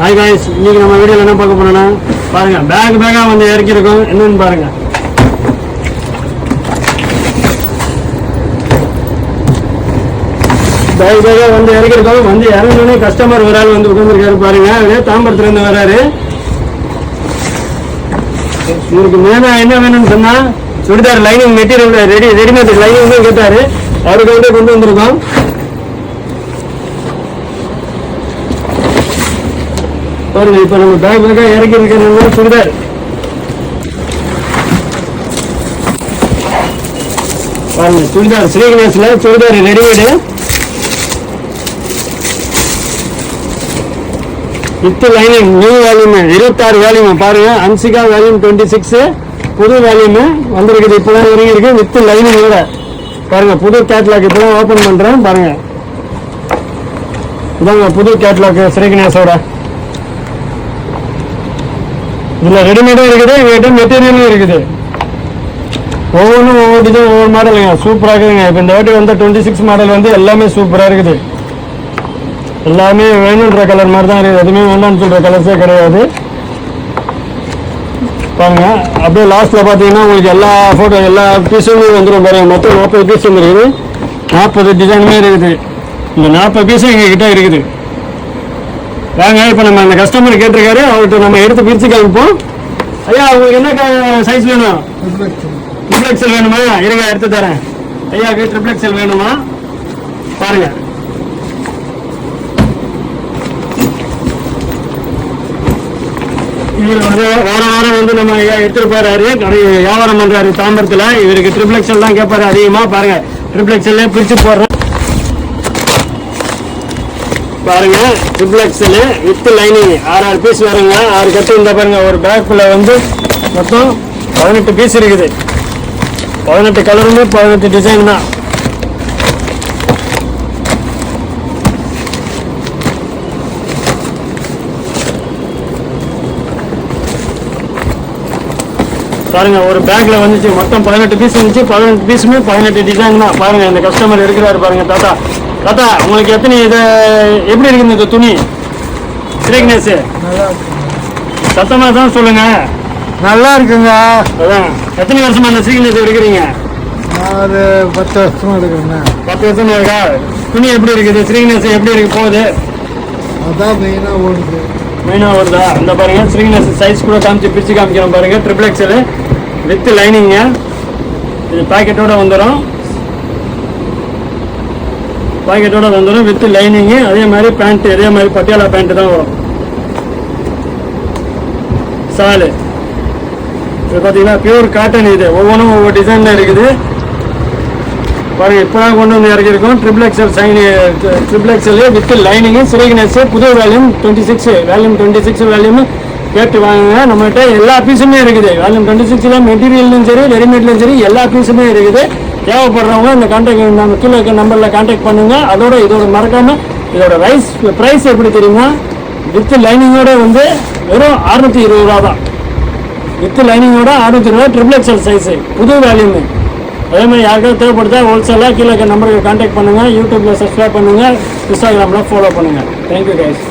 Hi guys, இன்னைக்கு நம்ம வீடியோவில் என்ன பார்க்க போறோம்னா பாருங்க, பேக்காக வந்து இறக்கிருக்கோம். என்னன்னு பாருங்க. பேக்காக வந்து இறக்கிருக்கோம். வந்து இறங்கினோடனே கஸ்டமர் ஒரு ஆள் வந்து உட்காந்துருக்காரு பாருங்க. அவரே தாம்பரத்துலேருந்து வர்றாரு. உங்களுக்கு மேலே என்ன வேணும்னு சொன்னா churidar lining material readymade lining தான் கேட்டாரு. அவருக்கு வந்து கொண்டு வந்திருக்கோம். பாருங்க, இப்ப நம்ம பேக்காக இறக்கி இருக்கிறது சுடிதார். பாருங்க, சுடிதார் ஸ்ரீகணேஷ்ல churidar readymade with lining. New volume 26 வேல்யூம். பாருங்க, அன்சிகா வேல்யூம் 26 புது வேல்யூம் வந்திருக்குது. இப்பதான் இருக்கு வித் லைனிங். பாருங்க, புது கேட்லாக் இப்பதான் ஓபன் பண்றேன். பாருங்க, இதாங்க புது கேட்லாக் ஸ்ரீகணேஷோட. இதுல ரெடிமேடும் இருக்குது, எங்ககிட்ட மெட்டீரியலும் இருக்குது. ஒவ்வொன்றும் ஒவ்வொரு டிசைன் ஒவ்வொரு மாடலுங்க. சூப்பராக இருக்குதுங்க. இப்போ இந்த வாட்டி வந்து 26 மாடல் வந்து எல்லாமே சூப்பராக இருக்குது. எல்லாமே வேணுன்ற கலர் மாதிரி தான் இருக்குது. எதுவுமே வேண்டாம்னு சொல்ற கலர்ஸே கிடையாது. பாருங்க, அப்படியே லாஸ்ட்ல பார்த்தீங்கன்னா உங்களுக்கு எல்லா பீஸுமே வந்துடும். பாருங்க, மொத்தம் 40 பீஸ் வந்துருக்குது. 40 டிசைனுமே இருக்குது. இந்த 40 பீஸும் எங்ககிட்ட இருக்குது. வாங்க, இப்போ நம்ம அந்த கஸ்டமர் கேட்டிருக்காரு, அவர்கிட்ட நம்ம எடுத்து பிரிச்சு காமிப்போம். ஐயா, உங்களுக்கு என்ன சைஸ் வேணும்? ட்ரிபிள் எக்ஸல் வேணுமா? இருங்க, எடுத்து தரேன். ஐயாவுக்கு ட்ரிபிள் எக்ஸல் வேணுமா? பாருங்க, இவர் வந்து வாரம் வந்து நம்ம ஐயா எடுத்துட்டு போறாரு. வியாபாரம் பண்றாரு தாம்பரத்துல. இவருக்கு ட்ரிபிள் எக்ஸல் தான் கேட்பாரு அதிகமா. பாருங்க, ட்ரிபிள் எக்ஸல்ல பிரிச்சு போடுறோம். பாருங்க, triple XL with lining 6 piece வருங்க. 6 கட்டு. இந்த பாருங்க, ஒரு பேக்குள்ள வந்து மொத்தம் 18 பீஸ் இருக்குது. 18 கலருமே 18 டிசைன் தான். பாருங்க, ஒரு பேக்ல வந்துச்சு மொத்தம் 18 பீஸ் வந்துச்சு. 18 பீஸுமே 18 டிசைன் தான். பாருங்க, இந்த கஸ்டமர் இருக்கிறாரு பாருங்க. தாத்தா உங்களுக்கு எத்தனை இது எப்படி இருக்குது இந்த துணி? ஸ்ரீகணேஷ் சத்தமா தான் சொல்லுங்க. நல்லா இருக்குங்க. அதான், எத்தனை வருஷமா அந்த ஸ்ரீகணேஷ் எடுக்கிறீங்க? ஒரு 10 வருஷமா எடுக்கிறேங்க. 10 வருஷமா இருக்கா? துணி எப்படி இருக்குது? ஸ்ரீகணேஷ் எப்படி இருக்கு போகுது? அதான் மெயினா வருதா? அந்த பாருங்க, ஸ்ரீகணேஷ் சைஸ் கூட காமிச்சு பிரிச்சு காமிக்கிறோம் பாருங்க. ட்ரிபிள் எக்ஸல் வித் லைனிங்க. இது பாக்கெட்டோட வந்துடும். With lining. அதே மாதிரி பேண்ட், அதே மாதிரி பட்டியாலா பேண்ட் தான் வரும். சாலு இது பார்த்தீங்கன்னா பியூர் காட்டன். இது ஒவ்வொன்றும் ஒவ்வொரு டிசைன்ல இருக்குது. பாருங்க, இப்போதான் கொண்டு வந்து இறக்கிருக்கோம். Triple XL with lining. Sri Ganesh புது வேல்யூம் 26 வேல்யூம் கேட்டு வாங்குங்க. நம்மகிட்ட எல்லா பீஸுமே இருக்குது. வேல்யூம் 26ல மெட்டீரியல்லும் சரி, ரெடிமேட்லையும் சரி, எல்லா பீஸுமே இருக்குது. தேவைப்படுறவங்க இந்த கான்டாக்ட் நம்ம கீழே இருக்க நம்பர்ல கான்டாக்ட் பண்ணுங்க. இதோட மறக்காம இதோட பிரைஸ் எப்படி தெரியுமா? வித் லைனிங்கோட வந்து வெறும் 620 ரூபா தான். வித் லைனிங்கோட 620 ரூபா. ட்ரிபிள் எக்ஸல் சைஸ் புது வேல்யூம். அதே மாதிரி யாருக்காவது தேவைப்படுதா ஹோல்சேலாக கீழே இருக்க நம்பருக்கு கான்டாக்ட் பண்ணுங்க. யூடியூப்ல சப்ஸ்கிரைப் பண்ணுங்க, இன்ஸ்டாகிராம்ல ஃபாலோ பண்ணுங்க. Thank you guys.